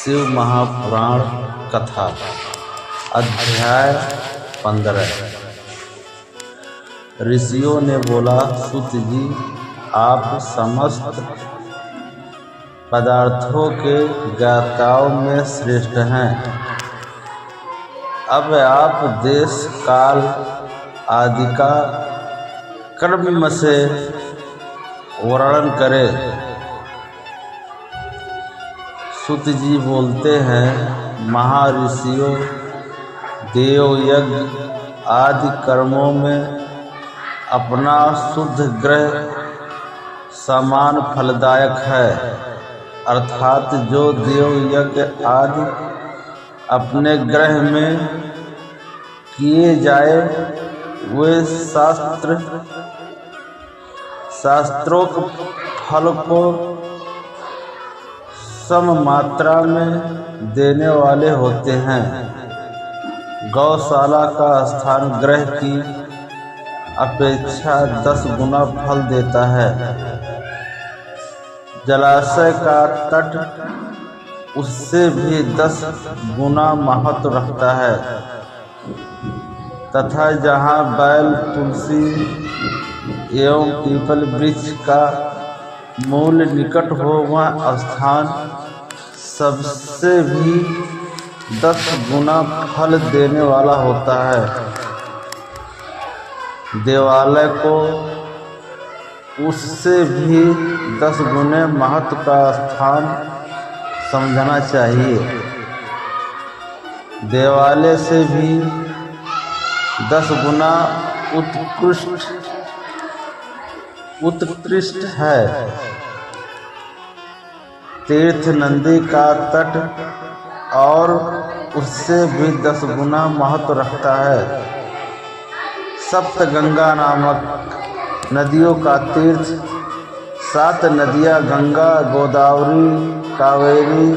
शिव महापुराण कथा अध्याय 15। ऋषियों ने बोला, सूत जी, आप समस्त पदार्थों के ज्ञाताओं में श्रेष्ठ हैं। अब आप देश काल आदि का क्रम से वर्णन करें। सूत जी बोलते हैं, महर्षियों, देव यज्ञ आदि कर्मों में अपना शुद्ध ग्रह समान फलदायक है, अर्थात जो देव यज्ञ आदि अपने ग्रह में किए जाए वे शास्त्रोक्त फल को सम मात्रा में देने वाले होते हैं। गौशाला का स्थान ग्रह की अपेक्षा 10 गुना फल देता है। जलाशय का तट उससे भी 10 गुना महत्व रखता है, तथा जहाँ बैल, तुलसी एवं पीपल वृक्ष का मूल निकट हो वह स्थान सबसे भी 10 गुना फल देने वाला होता है। देवालय को उससे भी 10 गुने महत्व का स्थान समझना चाहिए। देवालय से भी 10 गुना उत्कृष्ट है। तीर्थ नदी का तट और उससे भी 10 गुना महत्व रखता है। सप्तगंगा नामक नदियों का तीर्थ 7 नदियाँ गंगा, गोदावरी, कावेरी,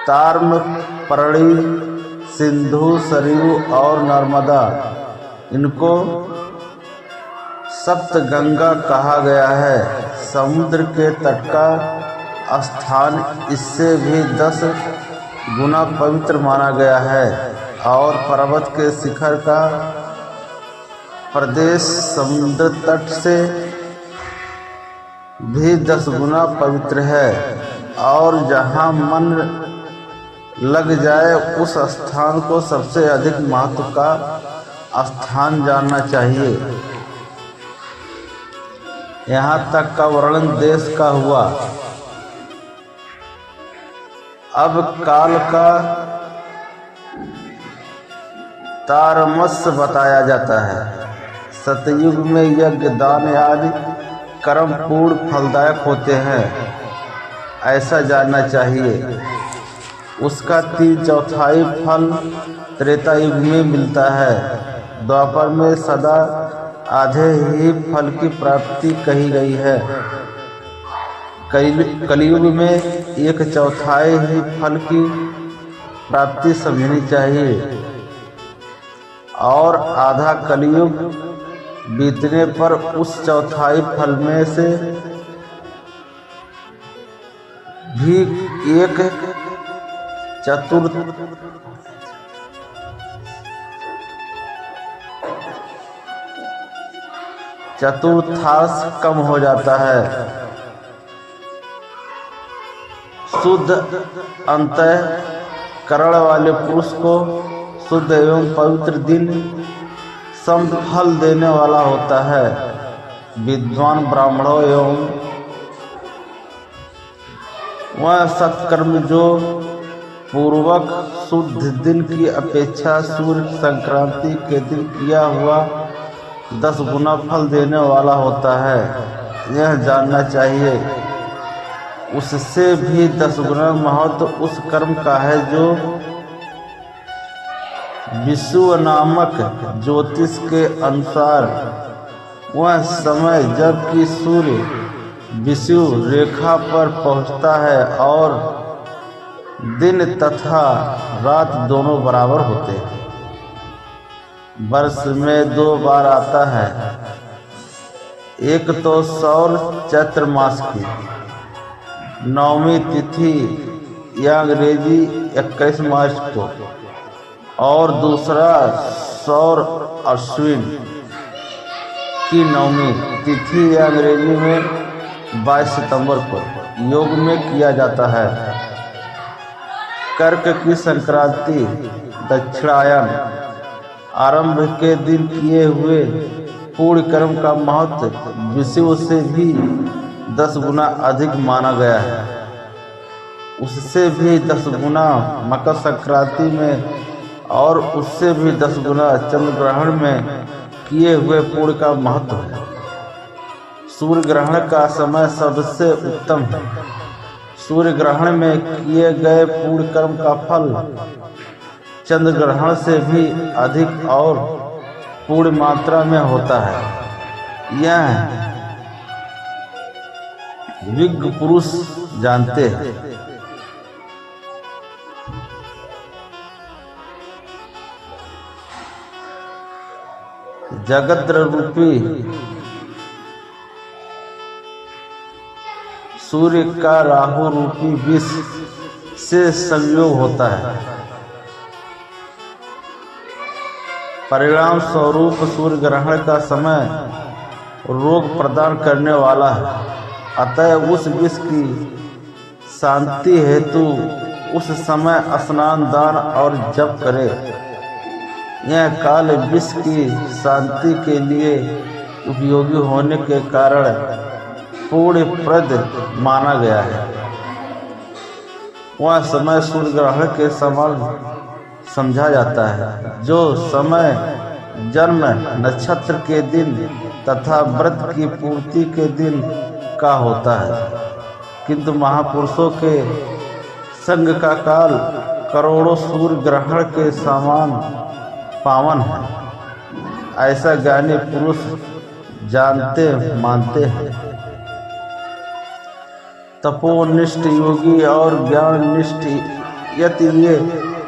ताम्रपर्णी, सिंधु, सरयू और नर्मदा, इनको सप्तगंगा कहा गया है। समुद्र के तट का स्थान इससे भी 10 गुना पवित्र माना गया है और पर्वत के शिखर का प्रदेश समुद्र तट से भी 10 गुना पवित्र है। और जहाँ मन लग जाए उस स्थान को सबसे अधिक महत्व का स्थान जानना चाहिए। यहाँ तक का वर्णन देश का हुआ। अब काल का तारतम्य बताया जाता है। सतयुग में यज्ञ, दान आदि कर्म पूर्ण फलदायक होते हैं, ऐसा जानना चाहिए। उसका 3/4 फल त्रेता युग में मिलता है। द्वापर में सदा आधे ही फल की प्राप्ति कही गई है। कलियुग में 1/4 ही फल की प्राप्ति समझनी चाहिए और आधा कलियुग बीतने पर उस 1/4 फल में से भी 1/4 कम हो जाता है। शुद्ध अंतःकरण वाले पुरुष को शुद्ध एवं पवित्र दिन सम फल देने वाला होता है। विद्वान ब्राह्मणों एवं वह सत्कर्म जो पूर्वक शुद्ध दिन की अपेक्षा सूर्य संक्रांति के दिन किया हुआ 10 गुना फल देने वाला होता है, यह जानना चाहिए। उससे भी 10 गुना महत्व उस कर्म का है जो विषुव नामक ज्योतिष के अनुसार वह समय जबकि सूर्य विषुव रेखा पर पहुँचता है और दिन तथा रात दोनों बराबर होते हैं। वर्ष में 2 बार आता है, एक तो सौर चैत्र मास की, 9वीं तिथि या अंग्रेजी 21 मार्च को और दूसरा सौर अश्विन की 9वीं तिथि या अंग्रेजी में 22 सितंबर को योग में किया जाता है। कर्क की संक्रांति दक्षिणायन आरंभ के दिन किए हुए पूर्ण कर्म का महत्व विषुव से भी 10 गुना अधिक माना गया है। उससे भी 10 गुना मकर संक्रांति में और उससे भी 10 गुना चंद्र ग्रहण में किए हुए पूर्ण का महत्व है। सूर्य ग्रहण का समय सबसे उत्तम है। सूर्य ग्रहण में किए गए पूर्ण कर्म का फल चंद्र ग्रहण से भी अधिक और पूर्ण मात्रा में होता है। यह विज्ञ पुरुष जानते हैं। जगत रूपी सूर्य का राहु रूपी विष से संयोग होता है। परिणाम स्वरूप सूर्य ग्रहण का समय रोग प्रदान करने वाला है। अतः उस विष की शांति हेतु उस समय स्नान दान और जप करे। यह काल विष की शांति के लिए उपयोगी होने के कारण पूर्ण प्रद माना गया है। वह समय सूर्य ग्रहण के समान समझा जाता है, जो समय जन्म नक्षत्र के दिन तथा व्रत की पूर्ति के दिन का होता है। किंतु महापुरुषों के संग का काल करोड़ों सूर्य ग्रहण के समान पावन है। ऐसा ज्ञानी पुरुष जानते मानते हैं। तपोनिष्ठ योगी और ज्ञाननिष्ठ यति ये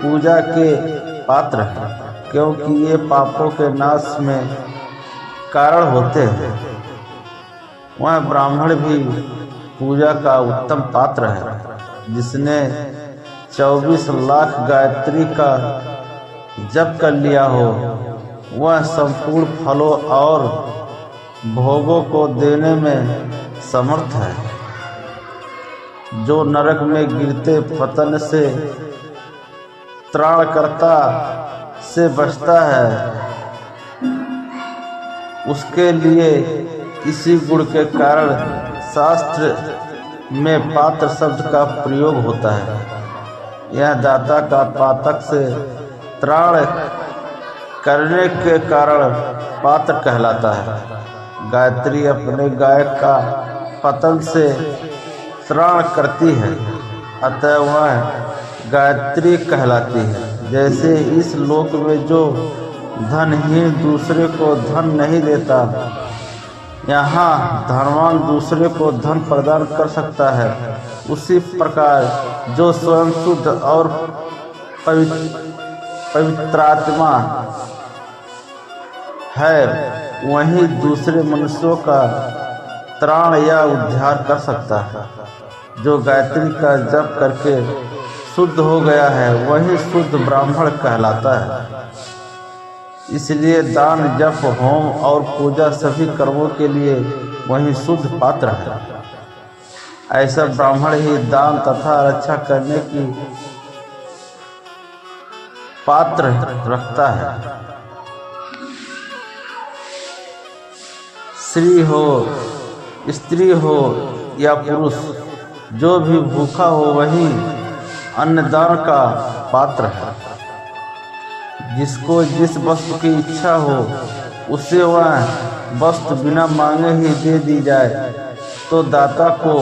पूजा के पात्र हैं, क्योंकि ये पापों के नाश में कारण होते हैं। वह ब्राह्मण भी पूजा का उत्तम पात्र है। जिसने 24 लाख गायत्री का जप कर लिया हो, वह संपूर्ण फलों और भोगों को देने में समर्थ है। जो नरक में गिरते पतन से त्राणकर्ता से बचता है, उसके लिए इसी गुण के कारण शास्त्र में पात्र शब्द का प्रयोग होता है। यह दाता का पातक से त्राण करने के कारण पात्र कहलाता है। गायत्री अपने गायक का पतन से त्राण करती है, अतः वह गायत्री कहलाती है। जैसे इस लोक में जो धनहीन दूसरे को धन नहीं देता, यहाँ धनवान दूसरे को धन प्रदान कर सकता है, उसी प्रकार जो स्वयं शुद्ध और पवित्रात्मा है, वही दूसरे मनुष्यों का त्राण या उद्धार कर सकता है। जो गायत्री का जप करके शुद्ध हो गया है, वही शुद्ध ब्राह्मण कहलाता है। इसलिए दान, जप, होम और पूजा सभी कर्मों के लिए वही शुद्ध पात्र है। ऐसा ब्राह्मण ही दान तथा रक्षा करने की पात्र रखता है। स्त्री हो, स्त्री हो या पुरुष, जो भी भूखा हो वही अन्नदान का पात्र है। जिसको जिस वस्तु की इच्छा हो, उसे वह वस्तु बिना मांगे ही दे दी जाए, तो दाता को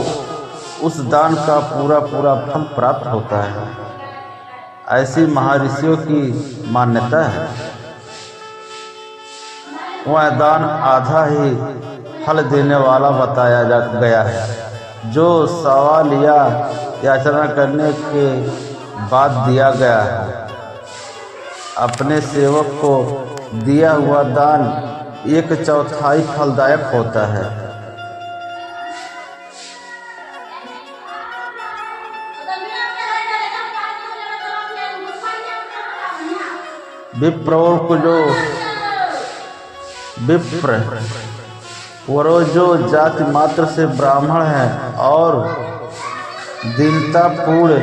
उस दान का पूरा पूरा फल प्राप्त होता है। ऐसी महर्षियों की मान्यता है। वह दान आधा ही फल देने वाला बताया गया है, जो सवाल या याचना करने के बाद दिया गया है। अपने सेवक को दिया हुआ दान 1/4 फलदायक होता है। विप्रों को जो विप्र वरो जो जाति मात्र से ब्राह्मण है और दीनतापूर्ण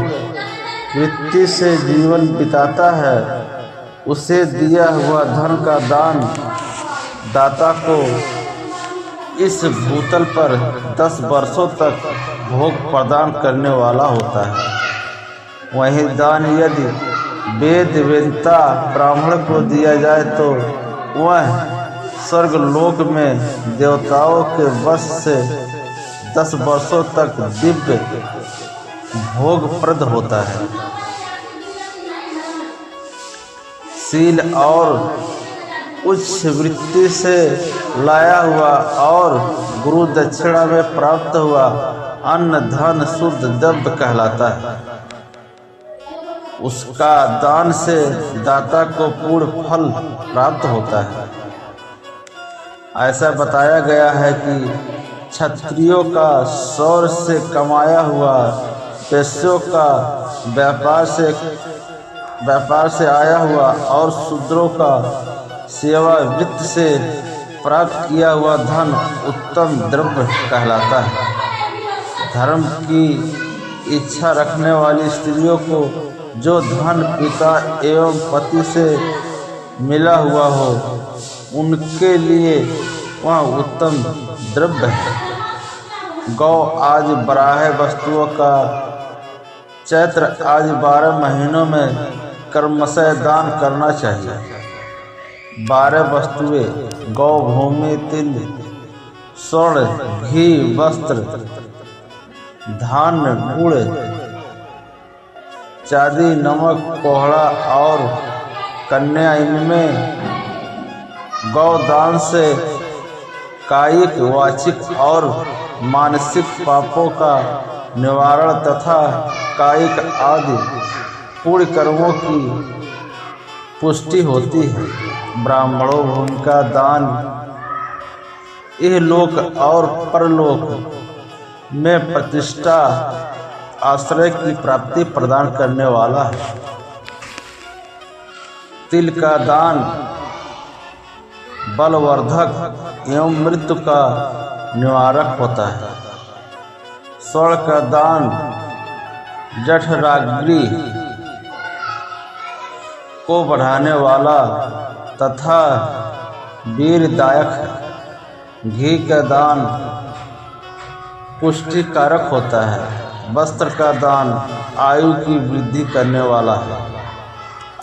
वृत्ति से जीवन बिताता है, उसे दिया हुआ धन का दान दाता को इस भूतल पर 10 वर्षों तक भोग प्रदान करने वाला होता है। वहीं दान यदि वेद वेदता ब्राह्मण को दिया जाए तो वह स्वर्ग लोक में देवताओं के वश से 10 वर्षों तक दिव्य भोगप्रद होता है। शील और उच्च वृत्ति से लाया हुआ और गुरु दक्षिणा में प्राप्त हुआ अन्न धन शुद्ध द्रव्य कहलाता है। उसका दान से दाता को पूर्ण फल प्राप्त होता है। ऐसा बताया गया है कि क्षत्रियों का शौर्य से कमाया हुआ, वैश्यों का व्यापार से आया हुआ और शूद्रों का सेवा वित्त से प्राप्त किया हुआ धन उत्तम द्रव्य कहलाता है। धर्म की इच्छा रखने वाली स्त्रियों को जो धन पिता एवं पति से मिला हुआ हो, उनके लिए वह उत्तम द्रव्य है। गौ आज 12 वस्तुओं का चैत्र आज 12 महीनों में कर्मशः दान करना चाहिए। 12 वस्तुएं गौ, भूमि, तिल, स्वर्ण, घी, वस्त्र, धान्य, गुड़, चांदी, नमक, कोहड़ा और कन्या। इनमें गौदान से कायिक, वाचिक और मानसिक पापों का निवारण तथा कायिक आदि पुण्य कर्मों की पुष्टि होती है। ब्राह्मणों भूमि का दान इहलोक और परलोक में प्रतिष्ठा, आश्रय की प्राप्ति प्रदान करने वाला है। तिल का दान बलवर्धक एवं मृत्यु का निवारक होता है। स्वर्ण का दान जठराग्नि को बढ़ाने वाला तथा वीरदायक है। घी का दान पुष्टिकारक होता है। वस्त्र का दान आयु की वृद्धि करने वाला है,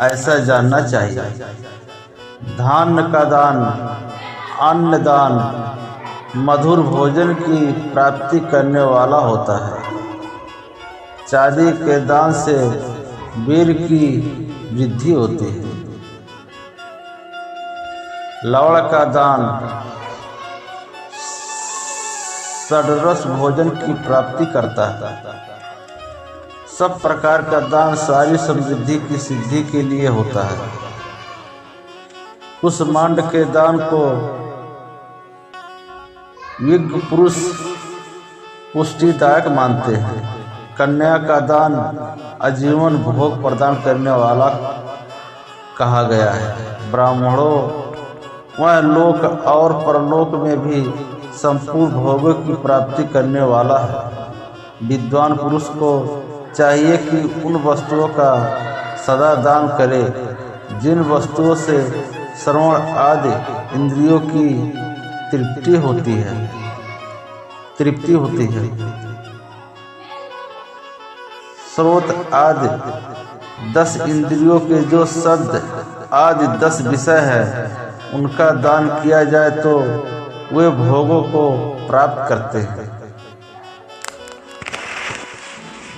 ऐसा जानना चाहिए। धान्य का दान, अन्न दान मधुर भोजन की प्राप्ति करने वाला होता है। चांदी के दान से वीर की वृद्धि होती है। लवण का दान षड्रस भोजन की प्राप्ति करता है। सब प्रकार का दान सारी समृद्धि की सिद्धि के लिए होता है। कुष्मांड के दान को विज्ञ पुरुष पुष्टिदायक मानते हैं। कन्या का दान आजीवन भोग प्रदान करने वाला कहा गया है। ब्राह्मणों वह लोक और परलोक में भी संपूर्ण भोगों की प्राप्ति करने वाला है। विद्वान पुरुष को चाहिए कि उन वस्तुओं का सदा दान करे जिन वस्तुओं से श्रवण आदि इंद्रियों की तृप्ति होती है। स्रोत आदि 10 इंद्रियों के जो शब्द आदि 10 विषय है, उनका दान किया जाए तो वे भोगों को प्राप्त करते हैं।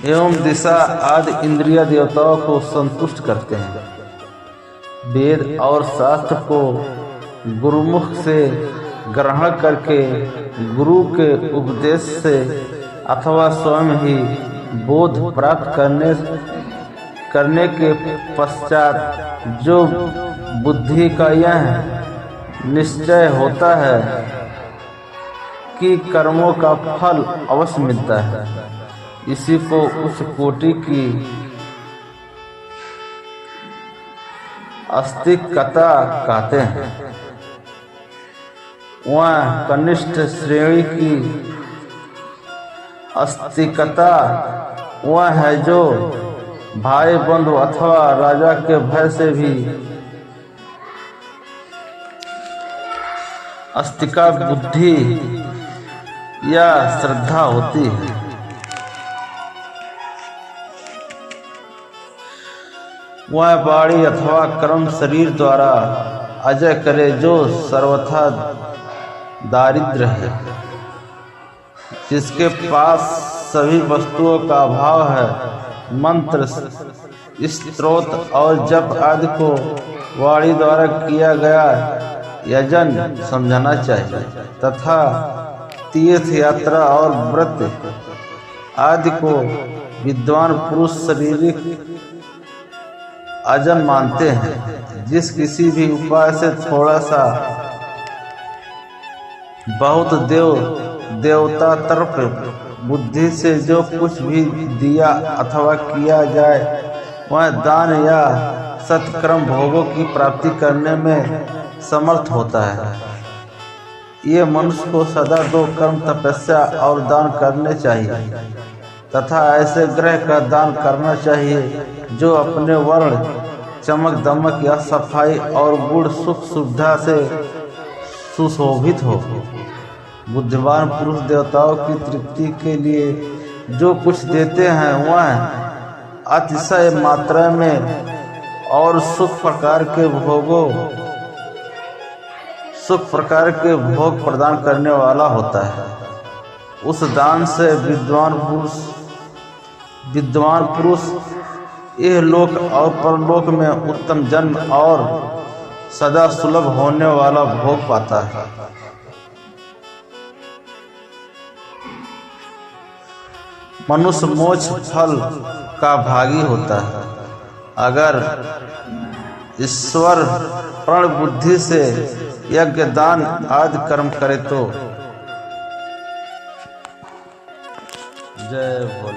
एवं दिशा आदि इंद्रिय देवताओं को संतुष्ट करते हैं। वेद और शास्त्र को गुरुमुख से ग्रहण करके गुरु के उपदेश से अथवा स्वयं ही बोध प्राप्त करने के पश्चात जो बुद्धि का यह निश्चय होता है कि कर्मों का फल अवश्य मिलता है, इसी को उच्च कोटि की आस्तिकता कहते हैं। वह कनिष्ठ श्रेणी की आस्तिकता वह है जो भाई बंधु अथवा राजा के भय से भी आस्तिका बुद्धि या श्रद्धा होती है। वह वाणी अथवा कर्म शरीर द्वारा अजय करे जो सर्वथा दारिद्र है, जिसके पास सभी वस्तुओं का अभाव है। मंत्र, स्तोत्र और जप आदि को वाणी द्वारा किया गया यजन समझना चाहिए तथा तीर्थ यात्रा और व्रत आदि को विद्वान पुरुष शारीरिक अजन मानते हैं। जिस किसी भी उपाय से थोड़ा सा बहुत देवता तरफ बुद्धि से जो कुछ भी दिया अथवा किया जाए वह दान या सत्कर्म भोगों की प्राप्ति करने में समर्थ होता है। ये मनुष्य को सदा दो कर्म तपस्या और दान करने चाहिए तथा ऐसे ग्रह का दान करना चाहिए जो अपने वर्ण, चमक दमक या सफाई और गुण सुख सुविधा से सुशोभित हो। बुद्धिमान पुरुष देवताओं की तृप्ति के लिए जो कुछ देते हैं वह अतिशय मात्रा में और सुख प्रकार के भोग प्रदान करने वाला होता है। उस दान से विद्वान पुरुष यह लोक और परलोक में उत्तम जन्म और सदा सुलभ होने वाला भोग पाता है। मनुष्य मोक्ष फल का भागी होता है। अगर ईश्वर प्रण बुद्धि से यज्ञ दान आदि कर्म करे तो। जय भोले।